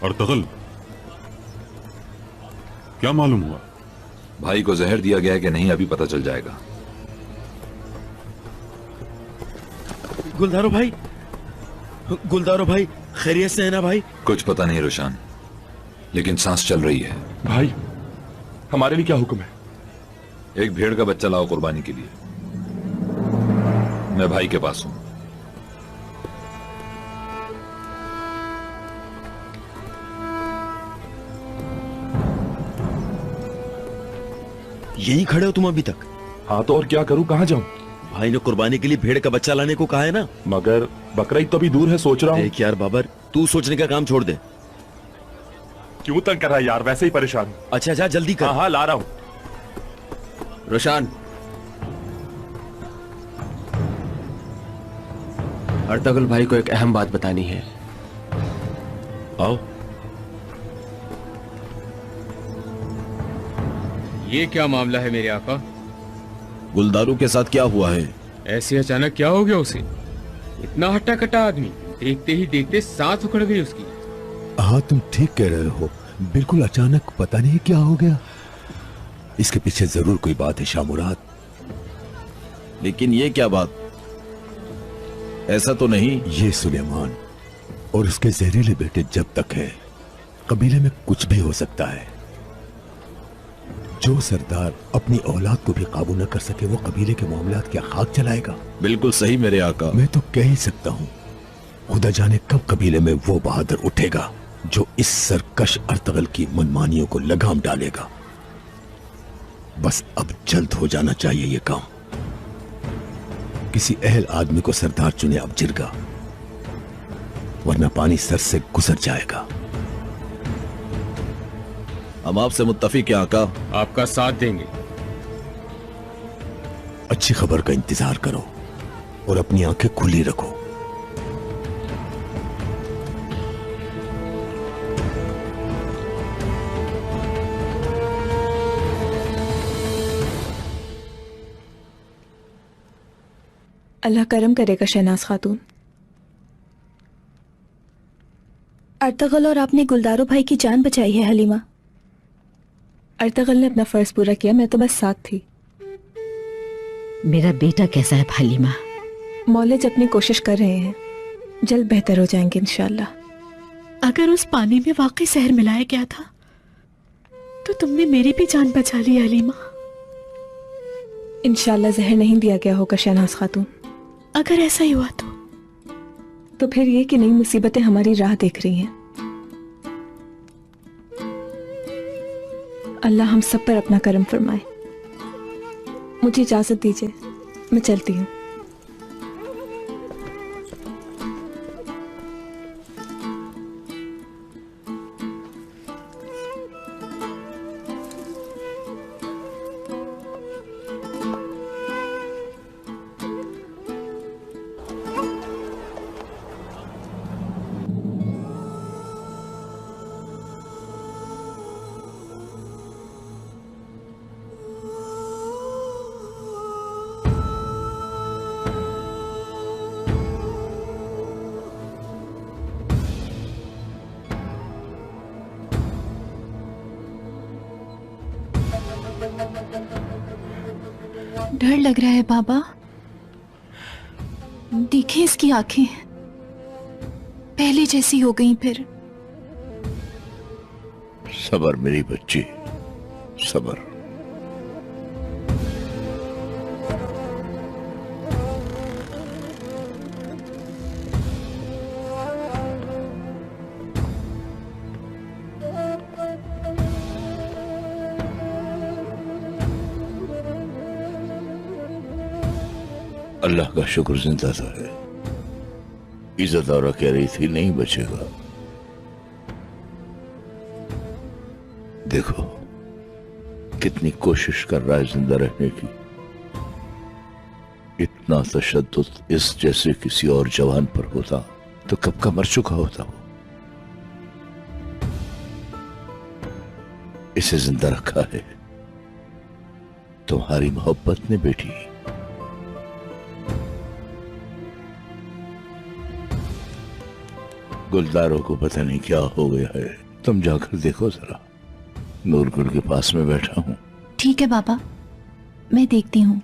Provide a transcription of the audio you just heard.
Ertugrul, क्या मालूम हुआ? भाई को जहर दिया गया है कि नहीं अभी पता चल जाएगा। गुलदारो भाई, गुलदारो भाई, खैरियत से है ना भाई? कुछ पता नहीं रोशान, लेकिन सांस चल रही है। भाई हमारे लिए क्या हुक्म है? एक भेड़ का बच्चा लाओ कुर्बानी के लिए। मैं भाई के पास हूं। यहीं खड़े हो तुम अभी तक? हाँ तो और क्या करूं, कहाँ जाऊं? भाई ने कुर्बानी के लिए भेड़ का बच्चा लाने को कहा है ना। मगर बकरा ईद तो अभी दूर है, सोच रहा हूँ। देख यार बाबर, तू सोचने का काम छोड़ दे। क्यों तंग कर रहा है यार, वैसे ही परेशान हूं। अच्छा जा जल्दी कर। हाँ हाँ ला रहा हूँ। रोशान, अर्तगल भाई को एक अहम बात बतानी है। आओ। ये क्या मामला है मेरे आका? गुलदारू के साथ क्या हुआ है? ऐसे अचानक क्या हो गया उसे? इतना हट्टा कट्टा आदमी, देखते ही देखते सांस उखड़ गई उसकी। हाँ तुम ठीक कह रहे हो, बिल्कुल अचानक पता नहीं क्या हो गया। इसके पीछे जरूर कोई बात है शाह मुराद। लेकिन ये क्या बात? ऐसा तो नहीं। ये सुलेमान और उसके जहरीले बेटे जब तक है, कबीले में कुछ भी हो सकता है। जो सरदार अपनी औलाद को भी काबू न कर सके, वो कबीले के मामलात क्या खाक चलाएगा? बिल्कुल सही मेरे आका। मैं तो कह ही सकता हूँ, खुदा जाने कब कबीले में वो बहादुर उठेगा जो इस सरकश अर्तगल की मनमानियों को लगाम डालेगा। बस अब जल्द हो जाना चाहिए ये काम। किसी अहल आदमी को सरदार चुने अब जिरगा, वरना पानी सर से गुजर जाएगा। हम आपसे मुत्तफिक हैं आका। आपका साथ देंगे। अच्छी खबर का इंतजार करो और अपनी आंखें खुली रखो। अल्लाह करम करेगा शहनाज खातून। अर्तगल और आपने गुलदारो भाई की जान बचाई है हलीमा। अर्तगल ने अपना फर्ज पूरा किया, मैं तो बस साथ थी। मेरा बेटा कैसा है हलीमा? मौलिज अपनी कोशिश कर रहे हैं, जल्द बेहतर हो जाएंगे इंशाल्लाह। अगर उस पानी में वाकई जहर मिलाया गया था तो तुमने मेरी भी जान बचा ली हलीमा। इंशाल्लाह जहर नहीं दिया गया होगा शहनाज खातून। अगर ऐसा ही हुआ तो फिर ये कि नई मुसीबतें हमारी राह देख रही हैं। अल्लाह हम सब पर अपना करम फरमाए। मुझे इजाजत दीजिए, मैं चलती हूँ। डर लग रहा है बाबा। देखें इसकी आंखें पहले जैसी हो गई फिर। सबर मेरी बच्ची, सबर। अल्लाह का शुक्र जिंदा तो है। इज्जत और कह रही थी नहीं बचेगा। देखो कितनी कोशिश कर रहा है जिंदा रहने की। इतना तशद्दुद इस जैसे किसी और जवान पर होता तो कब का मर चुका होता वो। इसे जिंदा रखा है तुम्हारी मोहब्बत ने बेटी। गुलदारों को पता नहीं क्या हो गया है, तुम जाकर देखो जरा। नूरगुल के पास में बैठा हूँ। ठीक है बाबा, मैं देखती हूँ।